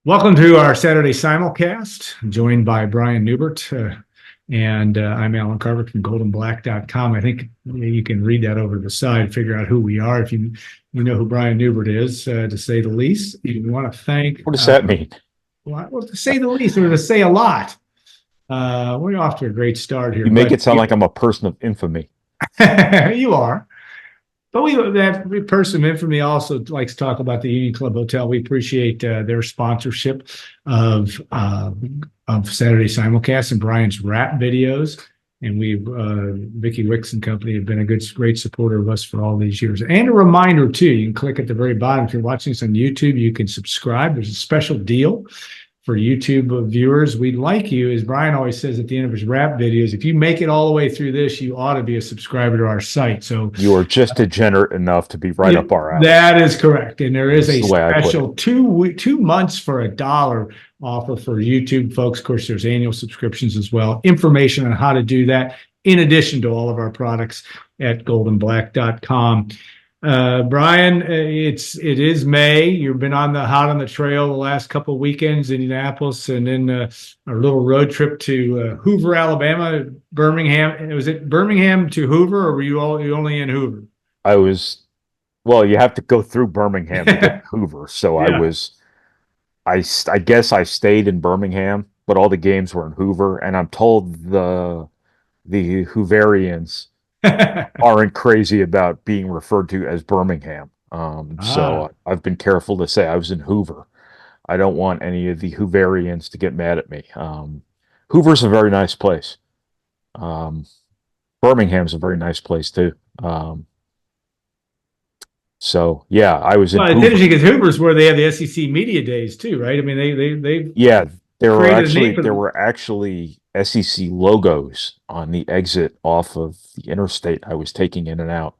Welcome to our Saturday Simulcast, joined by Brian Newbert. And I'm Alan Carver from GoldandBlack.com. I think you can read that over to the side, figure out who we are if you know who Brian Newbert is, to say the least. You want to thank, What does that mean? well, to say the least, or to say a lot. We're off to a great start here, You make but it sound like I'm a person of infamy. you are. But that person of infamy also likes to talk about the Union Club Hotel. We appreciate their sponsorship of Saturday Simulcast and Brian's rap videos. And Vicky Wicks and Company have been a great supporter of us for all these years. And a reminder too, you can click at the very bottom. If you're watching this on YouTube, you can subscribe. There's a special deal for YouTube viewers. We'd like you, as Brian always says at the end of his rap videos, if you make it all the way through this, you ought to be a subscriber to our site. So You are just degenerate enough to be right up our alley. that is correct. And there is That's a the way I put special 2 months for $1 offer for YouTube folks. Of course, there's annual subscriptions as well. Information on how to do that, in addition to all of our products at GoldandBlack.com. Brian, it is May. You've been hot on the trail the last couple of weekends in Indianapolis, and then our little road trip to Hoover, Alabama, Birmingham. Was it Birmingham to Hoover, or were you only in Hoover? Well, you have to go through Birmingham to get to Hoover. So Yeah. I guess I stayed in Birmingham, but all the games were in Hoover. And I'm told the Hooverians aren't crazy about being referred to as Birmingham. Ah, So I've been careful to say I was in Hoover. I don't want any of the Hooverians to get mad at me. Hoover's a very nice place. Um, Birmingham's a very nice place too. So yeah, I was in well, it's Hoover. interesting because Hoover's where they have the SEC media days too, right? I mean, they've Yeah, created a name for there them. were actually SEC logos on the exit off of the interstate I was taking in and out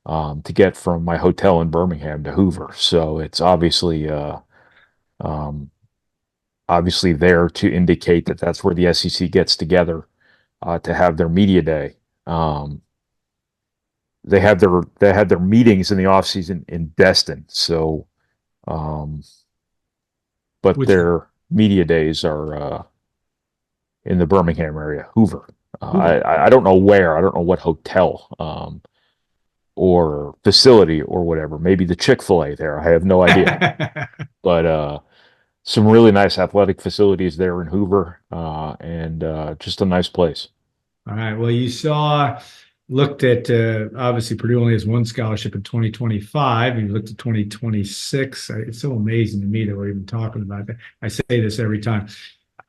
to get from my hotel in Birmingham to Hoover. So it's um, obviously there to indicate that that's where the SEC gets together to have their media day. Um, they had their meetings in the off season in Destin. So, um, but Which their media days are in the Birmingham area, Hoover. Hoover? I don't know where. I don't know what hotel or facility or whatever. Maybe the Chick-fil-A there. I have no idea. But some really nice athletic facilities there in Hoover, and just a nice place. All right. Well, looked at obviously Purdue only has one scholarship in 2025. And you looked at 2026. It's so amazing to me that we're even talking about that. I say this every time.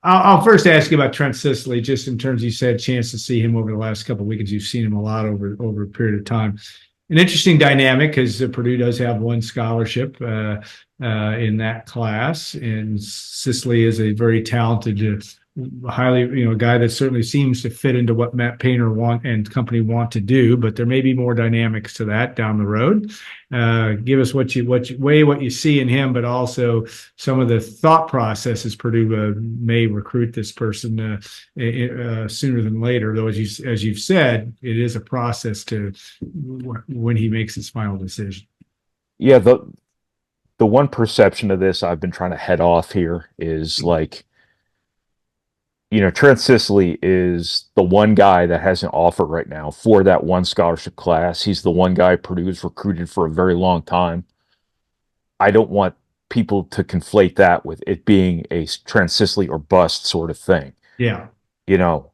I'll first ask you about Trent Sisley, just in terms you said chance to see him over the last couple of weekends. You've seen him a lot over a period of time. An interesting dynamic because Purdue does have one scholarship in that class, and Sisley is a very talented, highly guy that certainly seems to fit into what Matt Painter and company want to do. But there may be more dynamics to that down the road. Give us what you see in him, but also some of the thought processes Purdue may recruit this person sooner than later. Though, as you've said, it is a process to when he makes his final decision. Yeah, the one perception of this I've been trying to head off here is like, Trent Sisley is the one guy that has an offer right now for that one scholarship class. He's the one guy Purdue's recruited for a very long time. I don't want people to conflate that with it being a Trent Sisley or bust sort of thing. Yeah. You know,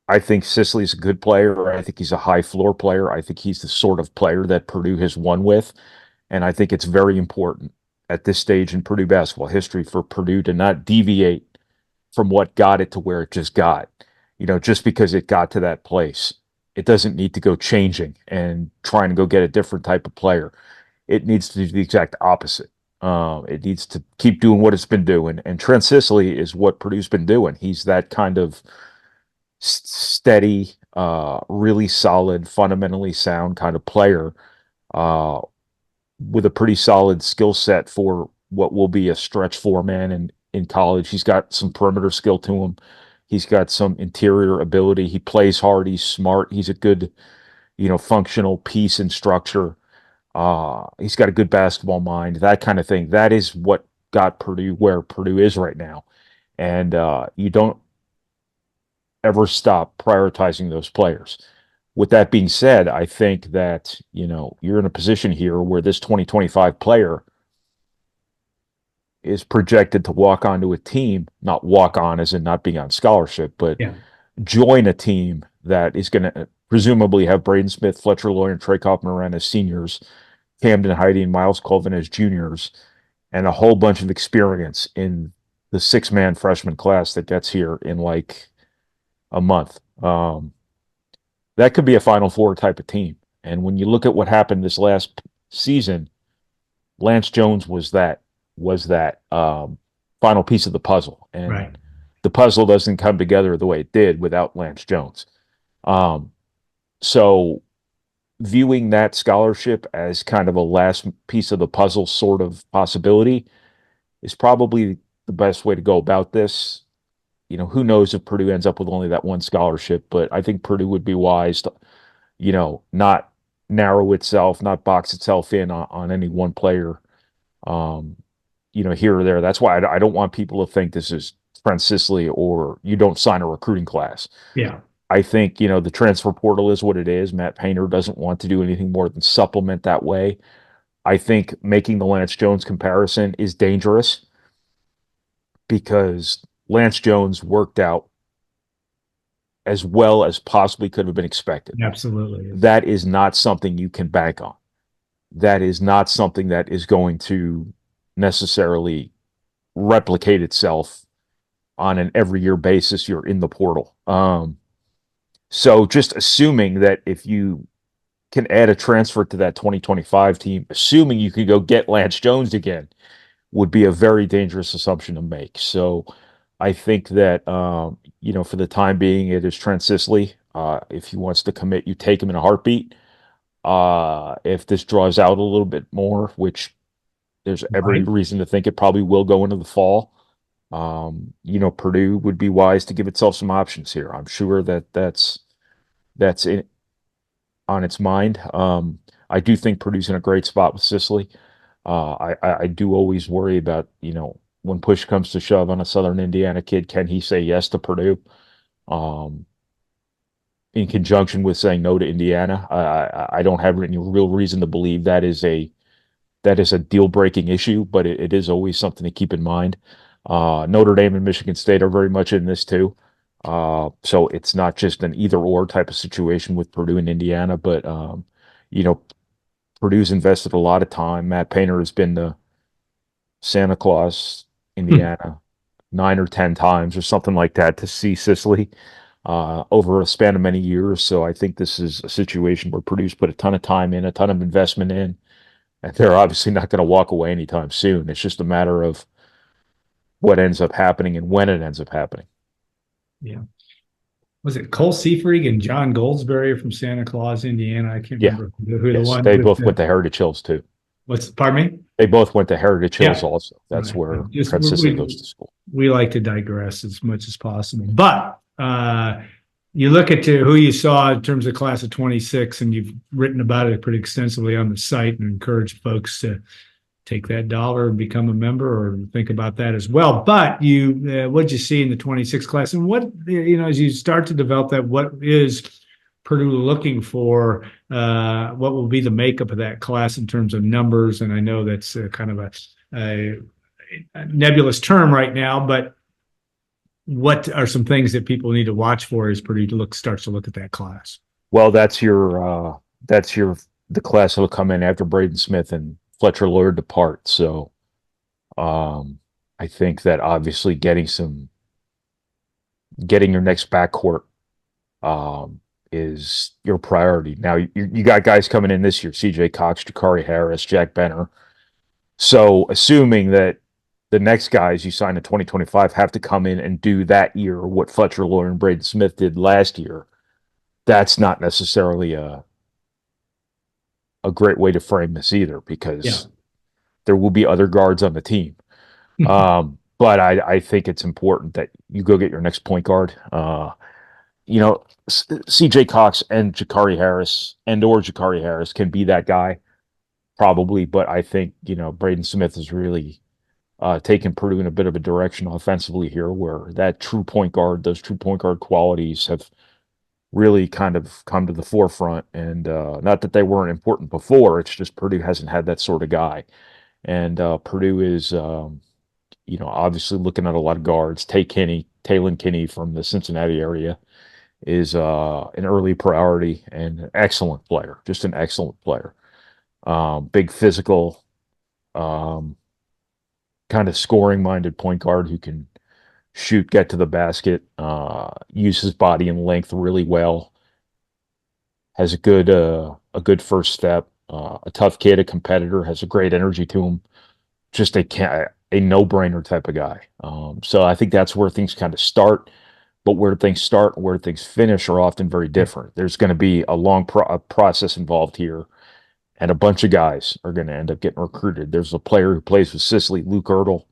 I think Sisley's a good player. I think he's a high floor player. I think he's the sort of player that Purdue has won with. And I think it's very important at this stage in Purdue basketball history for Purdue to not deviate from what got it to where it just got. Just because it got to that place, it doesn't need to go changing and trying to go get a different type of player. It needs to do the exact opposite. It needs to keep doing what it's been doing. And Trent Sisley is what Purdue's been doing. He's that kind of steady, really solid, fundamentally sound kind of player uh, with a pretty solid skill set for what will be a stretch four man in college. He's got some perimeter skill to him. He's got some interior ability. He plays hard. He's smart. He's a good, functional piece and structure. He's got a good basketball mind, that kind of thing. That is what got Purdue where Purdue is right now. And you don't ever stop prioritizing those players. With that being said, I think that, you're in a position here where this 2025 player is projected to walk onto a team, not walk on as in not being on scholarship, but Yeah. join a team that is going to presumably have Braden Smith, Fletcher Loyer, and Trey Kaufman as seniors, Camden Heide, and Miles Colvin as juniors, and a whole bunch of experience in the 6-man freshman class that gets here in like a month. That could be a Final Four type of team. And when you look at what happened this last season, Lance Jones was that final piece of the puzzle, and Right. the puzzle doesn't come together the way it did without Lance Jones. So viewing that scholarship as kind of a last piece of the puzzle sort of possibility is probably the best way to go about this. Who knows if Purdue ends up with only that one scholarship, but I think Purdue would be wise to, not narrow itself, not box itself in on any one player, here or there. That's why I don't want people to think this is Trent Sisley or you don't sign a recruiting class. Yeah. I think, the transfer portal is what it is. Matt Painter doesn't want to do anything more than supplement that way. I think making the Lance Jones comparison is dangerous because Lance Jones worked out as well as possibly could have been expected. Absolutely. That is not something you can bank on. That is not something that is going to necessarily replicate itself on an every year basis. You're in the portal. So just assuming that if you can add a transfer to that 2025 team, assuming you could go get Lance Jones again, would be a very dangerous assumption to make. So I think that, for the time being, it is Trent Sisley. If he wants to commit, you take him in a heartbeat. If this draws out a little bit more, which there's every Right. reason to think it probably will go into the fall, Purdue would be wise to give itself some options here. I'm sure that's in, on its mind. I do think Purdue's in a great spot with Sisley. I do always worry about, when push comes to shove on a Southern Indiana kid, can he say yes to Purdue? In conjunction with saying no to Indiana. I don't have any real reason to believe that is a deal breaking issue, but it is always something to keep in mind. Notre Dame and Michigan State are very much in this too. So it's not just an either or type of situation with Purdue and Indiana, but Purdue's invested a lot of time. Matt Painter has been to Santa Claus, Indiana, 9 or 10 times or something like that to see Sisley over a span of many years. So I think this is a situation where Purdue's put a ton of time in, a ton of investment in, and they're obviously not going to walk away anytime soon. It's just a matter of what ends up happening and when it ends up happening. Yeah. Was it Cole Seafried and John Goldsberry from Santa Claus, Indiana? I can't Yeah. remember who the Yes, one they with both went to Heritage Hills too. pardon me? They both went to Heritage Hills Yeah. also. That's Right. where Just Trent Sisley goes to school. we like to digress as much as possible. But you look at who you saw in terms of class of 26, and you've written about it pretty extensively on the site and encouraged folks to take that dollar and become a member or think about that as well. But what'd you see in the 26 class? And what, as you start to develop that, what is Purdue looking for? What will be the makeup of that class in terms of numbers? And I know that's kind of a nebulous term right now, but what are some things that people need to watch for as Purdue starts to look at that class? Well, the class that'll come in after Braden Smith and Fletcher Loyer depart. So I think that obviously getting your next backcourt is your priority. Now you got guys coming in this year: C.J. Cox, Jakari Harris, Jack Benner. So assuming that the next guys you sign in 2025 have to come in and do that year what Fletcher Loyer and Braden Smith did last year, that's not necessarily a great way to frame this either, because there will be other guards on the team. But I think it's important that you go get your next point guard. CJ Cox and Jakari Harris can be that guy probably, but I think, Braden Smith is really taken Purdue in a bit of a direction offensively here, where that true point guard, those true point guard qualities have really kind of come to the forefront. And not that they weren't important before, it's just Purdue hasn't had that sort of guy. And Purdue is, obviously looking at a lot of guards. Talon Kinney from the Cincinnati area is an early priority and an excellent player, just an excellent player. Big physical, um, kind of scoring minded point guard who can shoot, get to the basket, use his body and length really well. Has a good first step. A tough kid, a competitor, has a great energy to him. Just a no brainer type of guy. So I think that's where things kind of start. But where things start and where things finish are often very different. There's going to be a long process involved here, and a bunch of guys are going to end up getting recruited. There's a player who plays with Sicily, Luke Ertl,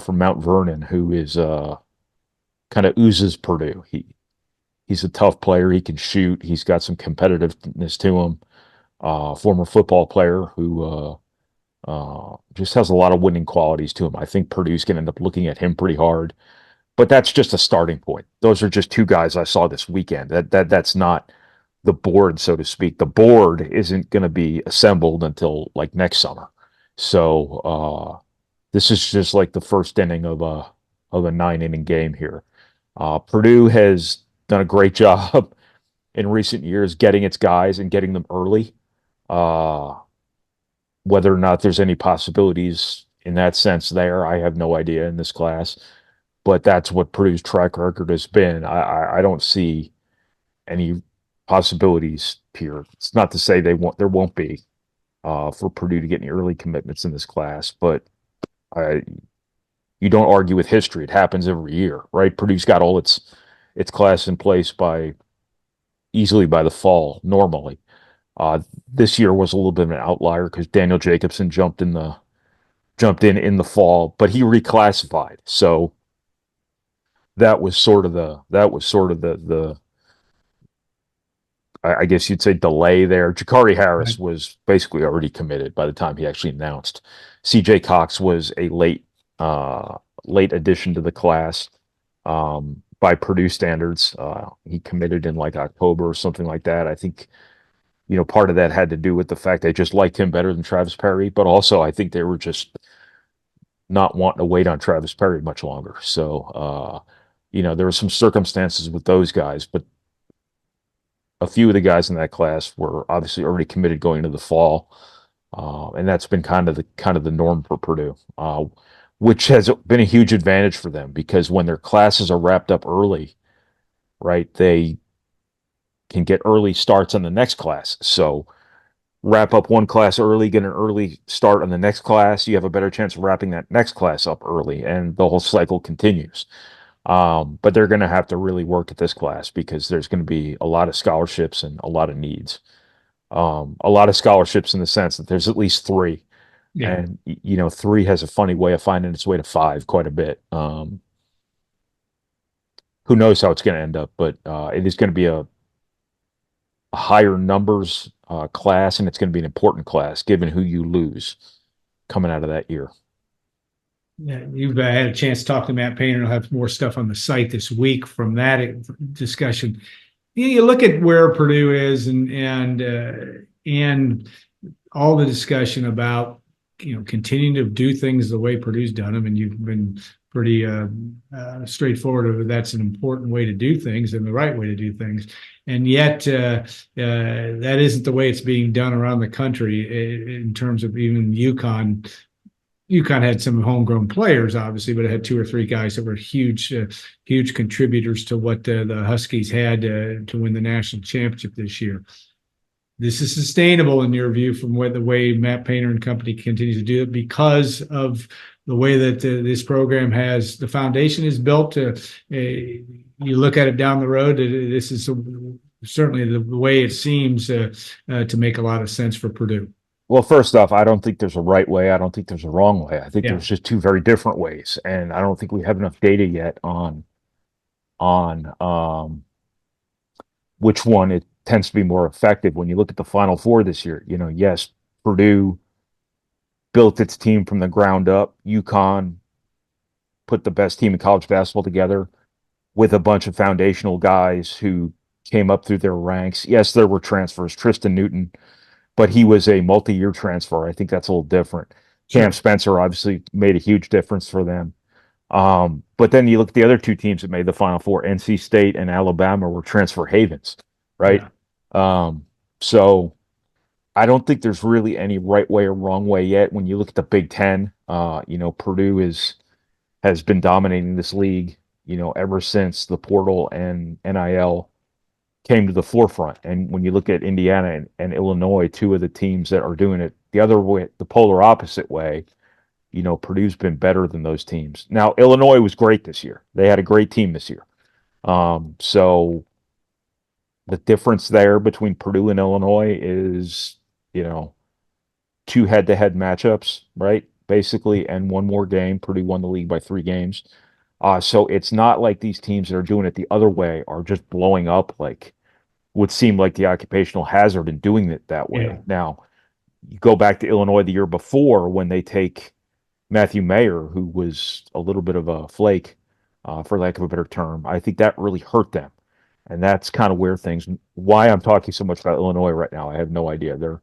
from Mount Vernon, who is kind of oozes Purdue. He's a tough player. He can shoot. He's got some competitiveness to him. Former football player who just has a lot of winning qualities to him. I think Purdue's going to end up looking at him pretty hard. But that's just a starting point. Those are just two guys I saw this weekend. That's not the board, so to speak. The board isn't going to be assembled until like next summer. So this is just like the first inning of a 9 inning game here. Purdue has done a great job in recent years getting its guys and getting them early. Uh, Whether or not there's any possibilities in that sense there, I have no idea in this class. But that's what Purdue's track record has been. I don't see any possibilities here. It's not to say there won't be for Purdue to get any early commitments in this class, but I you don't argue with history. It happens every year, right? Purdue's got all its class in place by easily by the fall normally. This year was a little bit of an outlier because Daniel Jacobson jumped in the fall, but he reclassified. So that was sort of the I guess you'd say delay there. Jakari Harris Right. was basically already committed by the time he actually announced. CJ Cox was a late addition to the class by Purdue standards. He committed in like October or something like that. I think part of that had to do with the fact they just liked him better than Travis Perry, but also I think they were just not wanting to wait on Travis Perry much longer. So there were some circumstances with those guys, but a few of the guys in that class were obviously already committed going into the fall, and that's been kind of the norm for Purdue, which has been a huge advantage for them because when their classes are wrapped up early, right, they can get early starts on the next class. So wrap up one class early, get an early start on the next class, you have a better chance of wrapping that next class up early, and the whole cycle continues. But they're going to have to really work at this class because there's going to be a lot of scholarships and a lot of needs. A lot of scholarships in the sense that there's at least three, Yeah. and three has a funny way of finding its way to five quite a bit. Who knows how it's going to end up, but it is going to be a higher numbers class, and it's going to be an important class given who you lose coming out of that year. Yeah, you've had a chance to talk to Matt Painter. I'll have more stuff on the site this week from that discussion. You look at where Purdue is, and all the discussion about continuing to do things the way Purdue's done them, and you've been pretty straightforward. That's an important way to do things and the right way to do things, and yet that isn't the way it's being done around the country in terms of even UConn. UConn had some homegrown players, obviously, but it had two or three guys that were huge contributors to what the Huskies had to win the national championship this year. This is sustainable in your view from the way Matt Painter and company continue to do it because of the way that this program has the foundation is built. You look at it down the road. This is certainly the way it seems to make a lot of sense for Purdue. Well, first off, I don't think there's a right way. I don't think there's a wrong way. I think Yeah. there's just two very different ways, and I don't think we have enough data yet on which one it tends to be more effective. When you look at the Final Four this year, yes, Purdue built its team from the ground up. UConn put the best team in college basketball together with a bunch of foundational guys who came up through their ranks. Yes, there were transfers. Tristan Newton, but he was a multi-year transfer. I think that's a little different. Cam Sure. Spencer obviously made a huge difference for them. But then you look at the other two teams that made the Final Four, NC State and Alabama were transfer havens, right? Yeah. Um, so I don't think there's really any right way or wrong way yet. When you look at the Big Ten, Purdue has been dominating this league, ever since the portal and NIL came to the forefront. And when you look at Indiana and Illinois, two of the teams that are doing it the other way, the polar opposite way, Purdue's been better than those teams. Now, Illinois was great this year. They had a great team this year. So the difference there between Purdue and Illinois is, you know, two head-to-head matchups, right? Basically, and one more game. Purdue won the league by 3 games. So it's not like these teams that are doing it the other way are just blowing up like would seem like the occupational hazard in doing it that Yeah. way. Now, you go back to Illinois the year before when they take Matthew Mayer, who was a little bit of a flake, for lack of a better term. I think that really hurt them. And that's kind of where why I'm talking so much about Illinois right now. I have no idea. No,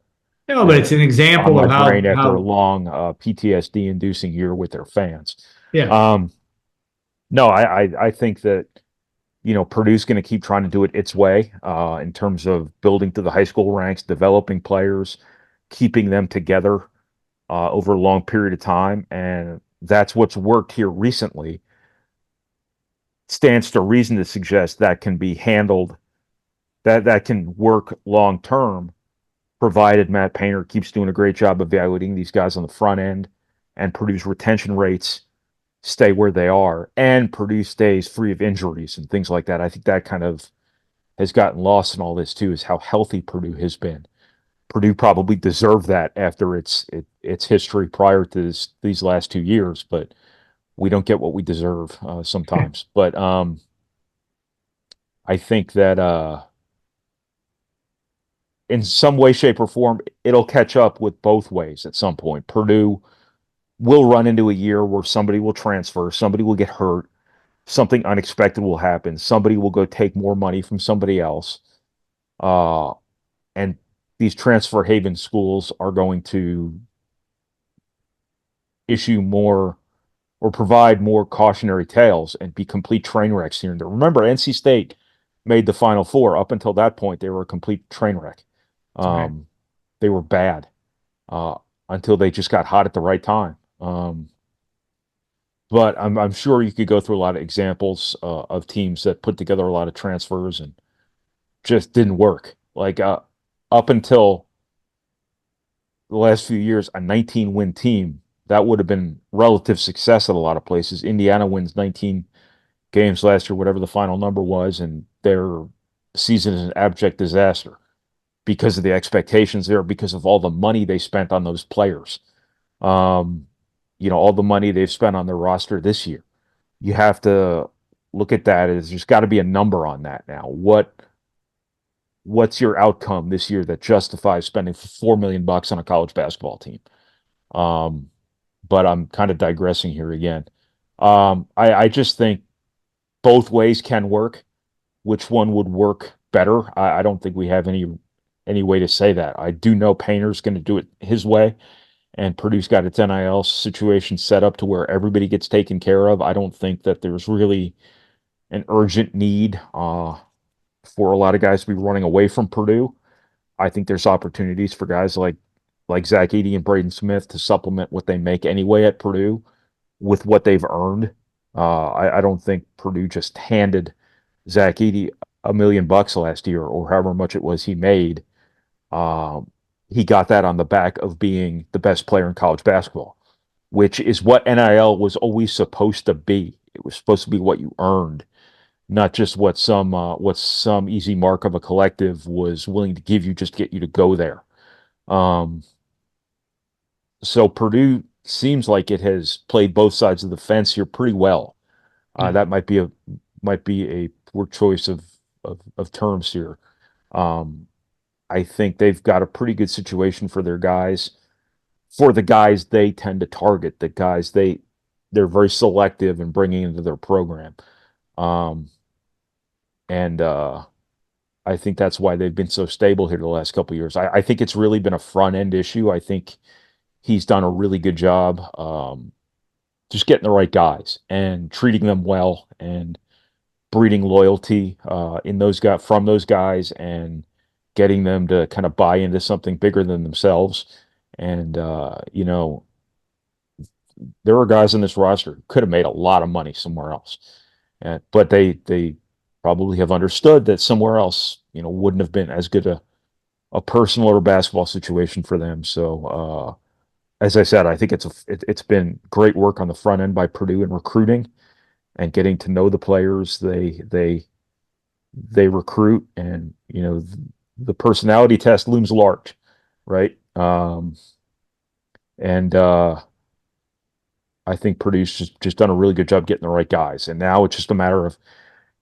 but They're it's an on example my of brain after a how, long PTSD inducing year with their fans. yeah. Um, no, I think that Purdue's going to keep trying to do it its way in terms of building to the high school ranks, developing players, keeping them together over a long period of time. And that's what's worked here recently. Stands to reason to suggest that can be handled, that can work long term, provided Matt Painter keeps doing a great job evaluating these guys on the front end and Purdue's retention rates stay where they are and Purdue stays free of injuries and things like that. I think that kind of has gotten lost in all this too, is how healthy Purdue has been. Purdue probably deserved that after its history prior to these last 2 years, but we don't get what we deserve sometimes. But I think that in some way, shape, or form, it'll catch up with both ways at some point. Purdue will run into a year where somebody will transfer, somebody will get hurt, something unexpected will happen, somebody will go take more money from somebody else. And these transfer haven schools are going to issue more or provide more cautionary tales and be complete train wrecks here and there. Remember, NC State made the Final Four. Up until that point, they were a complete train wreck. Right. They were bad uh, until they just got hot at the right time. But I'm sure you could go through a lot of examples of teams that put together a lot of transfers and just didn't work. Like up until the last few years, a 19-win team that would have been relative success at a lot of places. Indiana wins 19 games last year, whatever the final number was, and their season is an abject disaster because of the expectations there, because of all the money they spent on those players. Um, all the money they've spent on their roster this year. You have to look at that as there's got to be a number on that now. What's your outcome this year that justifies spending $4 million on a college basketball team? Um, but I'm kind of digressing here again. I just think both ways can work. Which one would work better? I don't think we have any way to say that. I do know Painter's going to do it his way, and Purdue's got its NIL situation set up to where everybody gets taken care of. I don't think that there's really an urgent need for a lot of guys to be running away from Purdue. I think there's opportunities for guys like Zach Edey and Braden Smith to supplement what they make anyway at Purdue with what they've earned. I don't think Purdue just handed Zach Edey $1 million last year or however much it was he made. Um, he got that on the back of being the best player in college basketball, which is what NIL was always supposed to be. It was supposed to be what you earned, not just what some easy mark of a collective was willing to give you just to get you to go there. Um, so Purdue seems like it has played both sides of the fence here pretty well. Yeah. That might be a poor choice of terms here. Um, I think they've got a pretty good situation for their guys for the guys they tend to target, the guys they're very selective in bringing into their program. Um, and I think that's why they've been so stable here the last couple of years. I think it's really been a front end issue. I think he's done a really good job just getting the right guys and treating them well and breeding loyalty in those guys from those guys and getting them to kind of buy into something bigger than themselves. And there were guys in this roster who could have made a lot of money somewhere else, but they probably have understood that somewhere else, wouldn't have been as good a personal or basketball situation for them. So, as I said, I think it's been great work on the front end by Purdue in recruiting and getting to know the players they recruit, and the personality test looms large, right? And I think Purdue's just done a really good job getting the right guys, and now it's just a matter of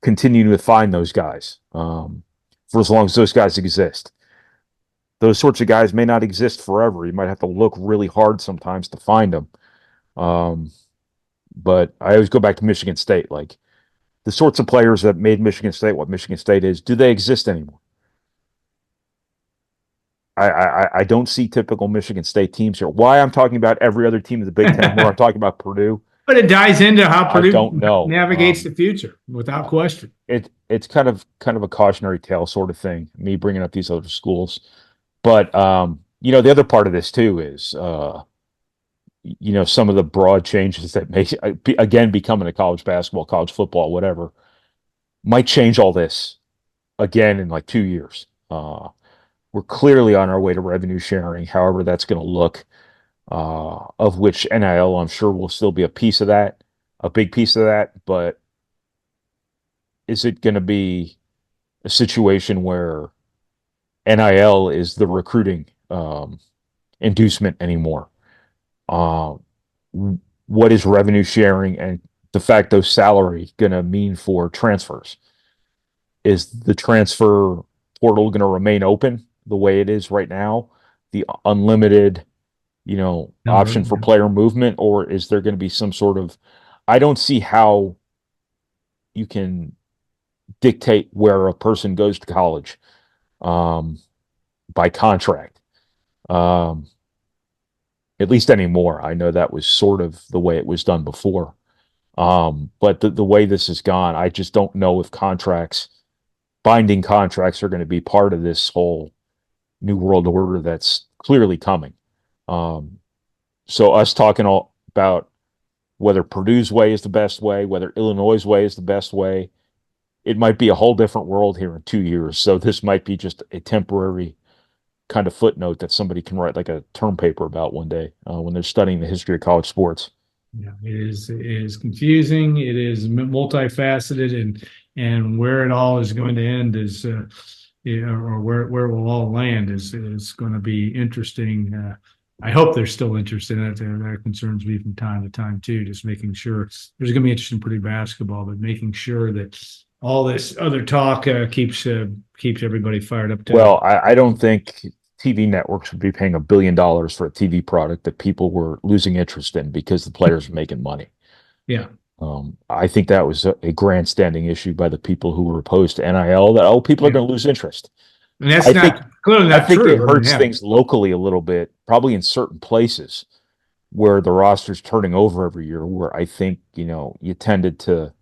continuing to find those guys for as long as those guys exist. Those sorts of guys may not exist forever. You might have to look really hard sometimes to find them. Um, but I always go back to Michigan State. Like the sorts of players that made Michigan State what Michigan State is, do they exist anymore? I don't see typical Michigan State teams here. Why I'm talking about every other team in the Big Ten more, I'm talking about Purdue. But it dives into how I don't Purdue know. navigates the future without question. It's kind of a cautionary tale sort of thing. Me bringing up these other schools, but the other part of this too is some of the broad changes that may again becoming a college basketball, college football, whatever, might change all this again in like 2 years. We're clearly on our way to revenue sharing, however that's going to look. Of which NIL, I'm sure, will still be a piece of that, a big piece of that. But is it going to be a situation where NIL is the recruiting inducement anymore? What is revenue sharing and de facto salary going to mean for transfers? Is the transfer portal going to remain open the way it is right now? The unlimited Number. option for player movement, or is there going to be some sort of, I don't see how you can dictate where a person goes to college um, by contract. Um, at least anymore. I know that was sort of the way it was done before. But the way this has gone, I just don't know if binding contracts are going to be part of this whole new world order that's clearly coming. So us talking all about whether Purdue's way is the best way, whether Illinois' way is the best way, it might be a whole different world here in 2 years. So this might be just a temporary kind of footnote that somebody can write like a term paper about one day when they're studying the history of college sports. Yeah, it is confusing. It is multifaceted, and where it all is going to end is, or where it will all land is going to be interesting. I hope they're still interested in it. That concerns me from time to time too. Just making sure there's going to be interest in Purdue basketball, but making sure that all this other talk keeps everybody fired up. Well, I don't think TV networks would be paying $1 billion for a TV product that people were losing interest in because the players were making money. Yeah. I think that was a grandstanding issue by the people who were opposed to NIL, that, people are going to lose interest. And that's clearly not true. I think it hurts Yeah. things locally a little bit, probably in certain places where the roster's turning over every year, where I think, you tended to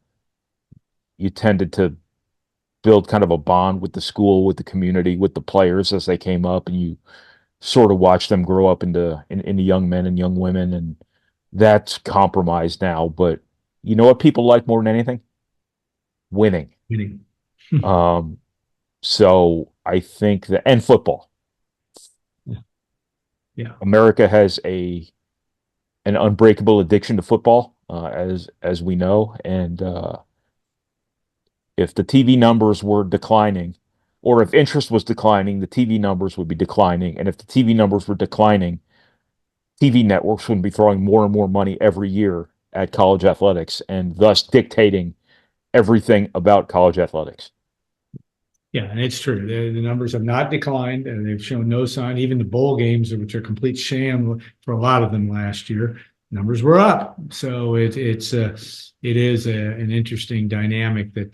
build kind of a bond with the school, with the community, with the players as they came up, and you sort of watch them grow up into young men and young women, and that's compromised now. But you know what people like more than anything? Winning. Winning. So I think that, and football. Yeah. America has an unbreakable addiction to football, as we know, and if the TV numbers were declining, or if interest was declining, the TV numbers would be declining. And if the TV numbers were declining, TV networks would be throwing more and more money every year at college athletics and thus dictating everything about college athletics. Yeah, and it's true. The numbers have not declined, and they've shown no sign. Even the bowl games, which are complete sham for a lot of them last year, numbers were up. So it is an interesting dynamic that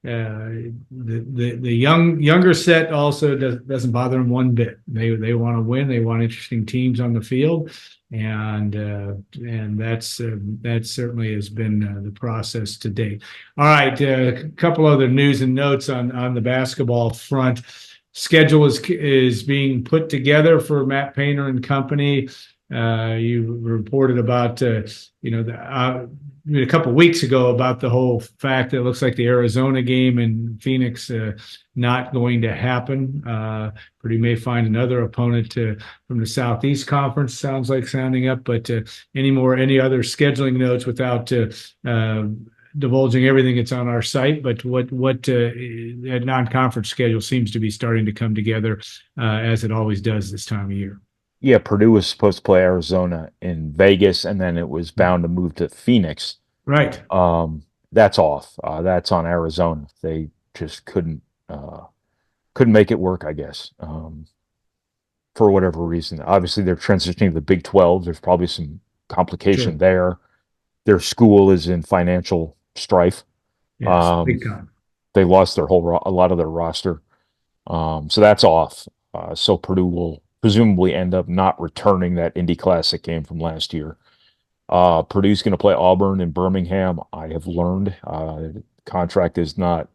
the younger set also doesn't bother them one bit. They want to win. They want interesting teams on the field, and that certainly has been the process to date. All right, a couple other news and notes on the basketball front. Schedule is being put together for Matt Painter and company. You reported about a couple of weeks ago about the whole fact that it looks like the Arizona game in Phoenix not going to happen. Purdue may find another opponent from the Southeast Conference. Sounds like sounding up, but any other scheduling notes without divulging everything that's on our site, but what that non-conference schedule seems to be starting to come together as it always does this time of year. Yeah, Purdue was supposed to play Arizona in Vegas, and then it was bound to move to Phoenix. Right. That's off. That's on Arizona. They just couldn't make it work, I guess, for whatever reason. Obviously, they're transitioning to the Big 12. There's probably some complication Sure. there. Their school is in financial strife. Yes. Um, Big time. they lost a lot of their roster, so that's off. So Purdue will presumably end up not returning that Indy Classic game from last year. Purdue's going to play Auburn in Birmingham. I have learned the contract is not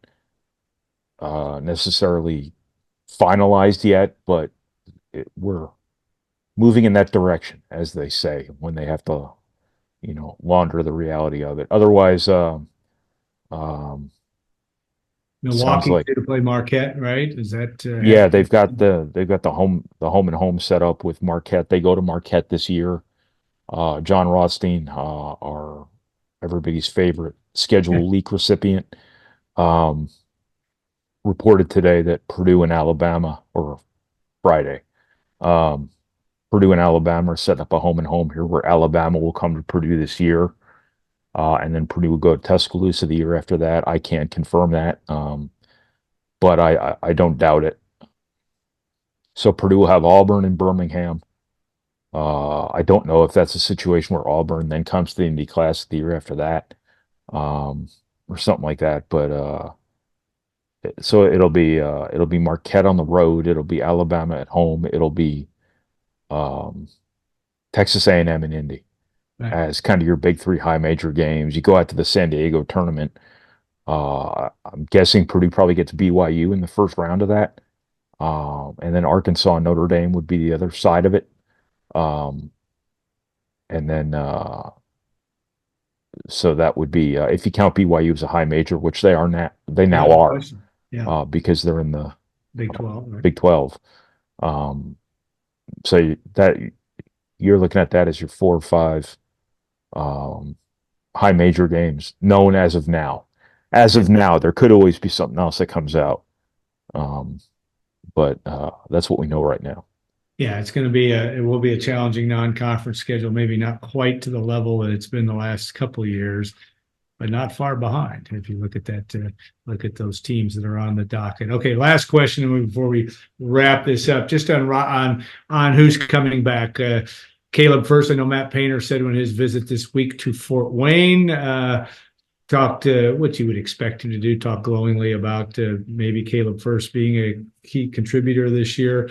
necessarily finalized yet, but we're moving in that direction, as they say, when they have to, launder the reality of it. Otherwise, um, sounds Milwaukee's like due to play Marquette, right? Is that yeah, they've got the home set up with Marquette. They go to Marquette this year. John Ross-Ade, our everybody's favorite schedule leak recipient, um, reported today that Purdue and Alabama, or Friday, um, Purdue and Alabama are setting up a home and home here, where Alabama will come to Purdue this year, and then Purdue will go to Tuscaloosa the year after that. I can't confirm that, but I don't doubt it. So Purdue will have Auburn and Birmingham. I don't know if that's a situation where Auburn then comes to the Indy Classic the year after that, um, or something like that. But so it'll be Marquette on the road. It'll be Alabama at home. It'll be um, Texas A&M and Indy right? as kind of your big three high major games. You go out to the San Diego tournament. I'm guessing Purdue probably gets BYU in the first round of that, and then Arkansas and Notre Dame would be the other side of it. Um, and then so that would be if you count BYU as a high major, which they Yeah, now no are, question. Yeah, because they're in the Big 12, right? Big 12. Um, so that you're looking at that as your 4 or 5 um, high major games known as of now. As Yeah. of now, there could always be something else that comes out, um, but that's what we know right now. Yeah, it will be a challenging non-conference schedule, maybe not quite to the level that it's been the last couple of years, but not far behind. If you look at that, look at those teams that are on the docket. Okay, last question before we wrap this up, just on who's coming back. Caleb, first, I know Matt Painter said on his visit this week to Fort Wayne, talked what you would expect him to do, talk glowingly about maybe Caleb First being a key contributor this year.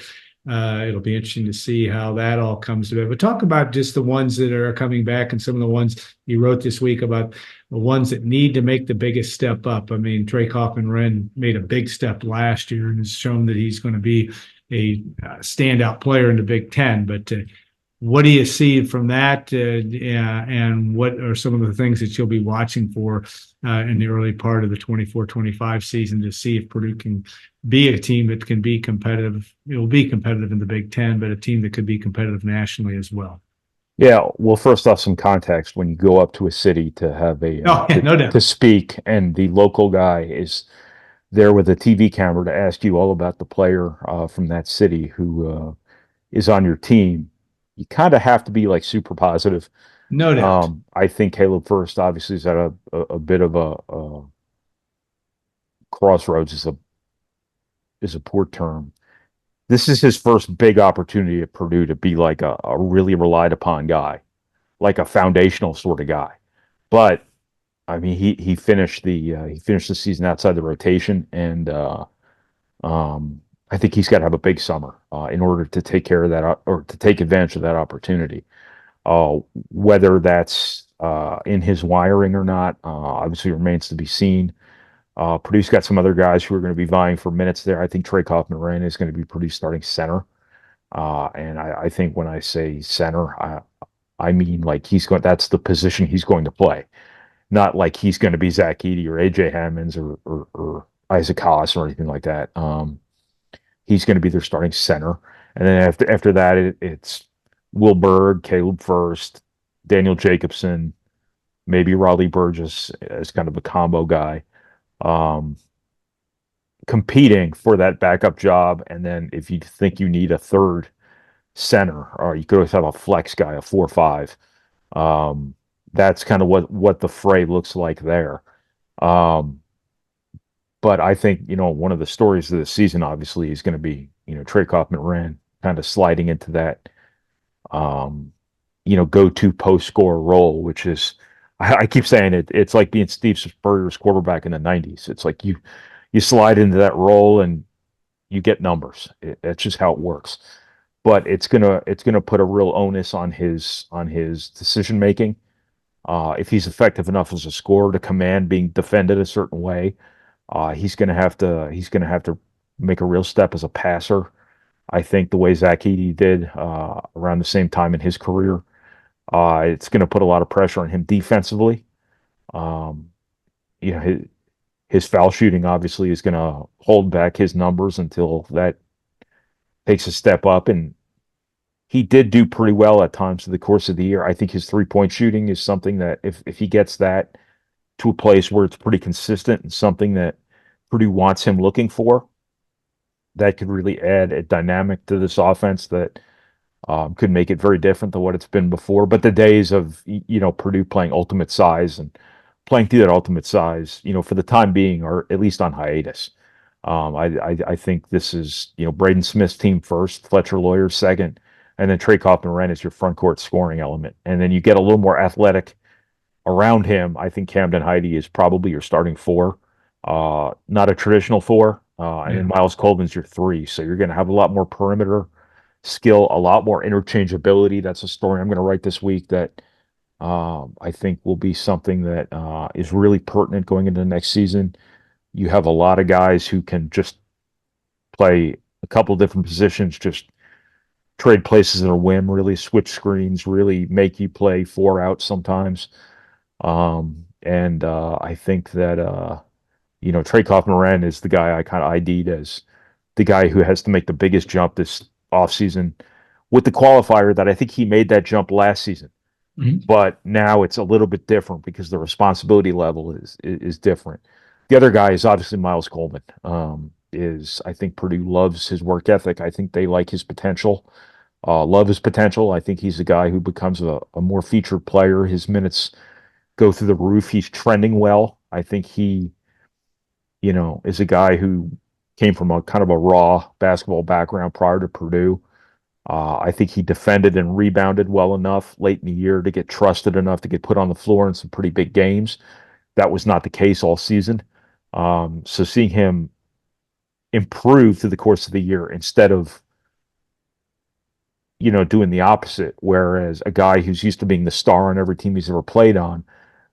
It'll be interesting to see how that all comes to it. But talk about just the ones that are coming back and some of the ones you wrote this week about the ones that need to make the biggest step up. I mean, Trey Kaufman-Renn made a big step last year and has shown that he's going to be a standout player in the Big Ten. But what do you see from that, and what are some of the things that you'll be watching for in the early part of the 24-25 season to see if Purdue can be a team that can be competitive? It will be competitive in the Big Ten, but a team that could be competitive nationally as well. Yeah, well, first off, some context. When you go up to a city to have Oh, yeah, no to doubt. speak, and the local guy is there with a TV camera to ask you all about the player from that city who is on your team, you kind of have to be like super positive. No doubt. I think Caleb First obviously is at a bit of a crossroads. Is a is a poor term. This is his first big opportunity at Purdue to be like a really relied upon guy, like a foundational sort of guy. But I mean, he finished the season outside the rotation, and I think he's got to have a big summer in order to take care of that or to take advantage of that opportunity. Uh, Whether that's in his wiring or not, obviously remains to be seen. Purdue's got some other guys who are going to be vying for minutes there. I think Trey Kaufman-Renn is going to be Purdue starting center. And I think when I say center, I mean like he's going. That's the position he's going to play, not like he's going to be Zach Edey or AJ Hammonds or Isaac Haas or anything like that. He's going to be their starting center, and then after that, it's Will Berg, Caleb First, Daniel Jacobson, maybe Raleigh Burgess as kind of a combo guy. Um, Competing for that backup job. And then if you think you need a third center, or you could always have a flex guy, a 4-5. Um, that's kind of what the fray looks like there. Um, but I think, one of the stories of the season obviously is going to be, Trey Kaufman-Renn kind of sliding into that um, go-to post score role, which is I keep saying it's like being Steve Spurrier's quarterback in the 90s. It's like you slide into that role and you get numbers. That's just how it works. But it's gonna put a real onus on his decision making. If he's effective enough as a scorer to command being defended a certain way, he's gonna have to make a real step as a passer. I think the way Zach Edey did around the same time in his career, it's going to put a lot of pressure on him defensively. Um, his foul shooting obviously is going to hold back his numbers until that takes a step up. And he did do pretty well at times through the course of the year. I think his 3-point shooting is something that if he gets that to a place where it's pretty consistent and something that Purdue wants him looking for, that could really add a dynamic to this offense that could make it very different than what it's been before. But the days of Purdue playing ultimate size and playing through that ultimate size, for the time being, are at least on hiatus. I think this is Braden Smith's team first, Fletcher Lawyer's second, and then Trey Kaufman-Renn is your front court scoring element, and then you get a little more athletic around him. I think Camden Heide is probably your starting four, not a traditional four, and then Yeah. Miles Colvin's your three. So you're going to have a lot more perimeter skill, a lot more interchangeability. That's a story I'm going to write this week that I think will be something that is really pertinent going into the next season. You have a lot of guys who can just play a couple different positions, just trade places at a whim, really switch screens, really make you play 4 out sometimes. And I think that Trey Kaufman-Renn is the guy I kind of ID'd as the guy who has to make the biggest jump this offseason, with the qualifier that I think he made that jump last season. Mhm. But now it's a little bit different because the responsibility level is different. The other guy is obviously Miles Coleman. I think Purdue loves his work ethic. I think they like his potential, love his potential. I think he's a guy who becomes a more featured player. His minutes go through the roof. He's trending well. I think he, is a guy who came from a kind of a raw basketball background prior to Purdue. I think he defended and rebounded well enough late in the year to get trusted enough to get put on the floor in some pretty big games. That was not the case all season. So seeing him improve through the course of the year instead of doing the opposite, whereas a guy who's used to being the star on every team he's ever played on,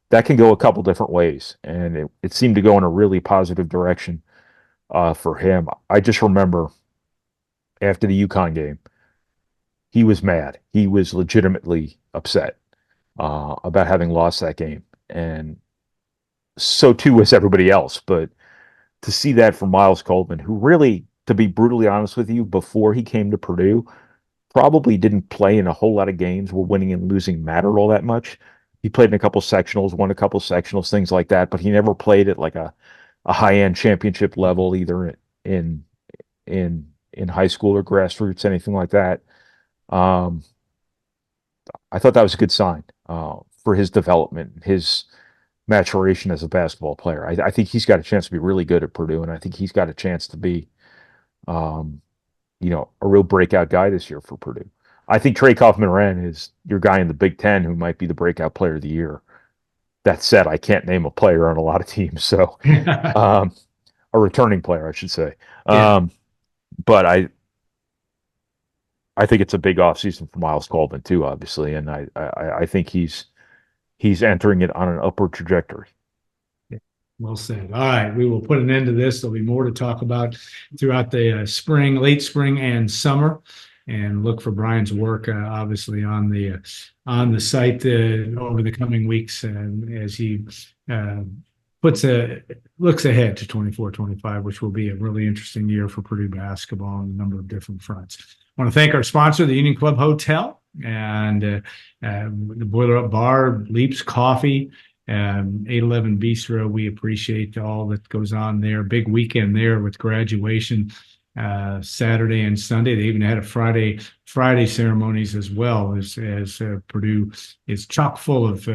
that can go a couple different ways, and it seemed to go in a really positive direction for him. I just remember after the UConn game, he was mad. He was legitimately upset about having lost that game, and so too was everybody else. But to see that from Miles Coleman, who really, to be brutally honest with you, before he came to Purdue, probably didn't play in a whole lot of games where winning and losing mattered all that much. He played in a couple sectionals, won a couple sectionals, things like that, but he never played at like a high end championship level, either in in high school or grassroots, anything like that. Um, I thought that was a good sign for his development, his maturation as a basketball player. I think he's got a chance to be really good at Purdue, and I think he's got a chance to be A real breakout guy this year for Purdue. I think Trey Kaufman-Renn is your guy in the Big Ten who might be the breakout player of the year. That said, I can't name a player on a lot of teams, so a returning player, I should say. Yeah. But I think it's a big offseason for Miles Coleman too, obviously, and I think he's entering it on an upward trajectory. Well said. All right, we will put an end to this. There'll be more to talk about throughout the spring, late spring, and summer, and look for Brian's work, obviously on the site over the coming weeks, as he uh, looks ahead to 24-25, which will be a really interesting year for Purdue basketball on a number of different fronts. I want to thank our sponsor, the Union Club Hotel, and the Boiler Up Bar, Leaps Coffee, 811 Bistro. We appreciate all that goes on there. Big weekend there with graduation Saturday and Sunday. They even had a Friday ceremonies as well, as Purdue is chock full of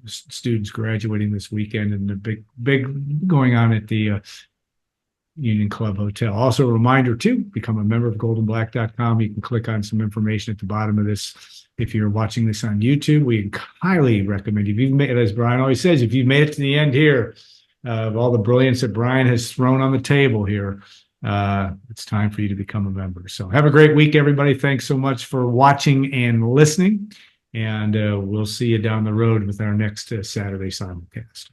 students graduating this weekend, and the big going on at the Union Club Hotel. Also, a reminder to become a member of GoldandBlack.com. You can click on some information at the bottom of this. If you're watching this on YouTube, we highly recommend, if you've made, as Brian always says, if you've made it to the end here of all the brilliance that Brian has thrown on the table here, it's time for you to become a member. So have a great week, everybody. Thanks so much for watching and listening. And we'll see you down the road with our next Saturday simulcast.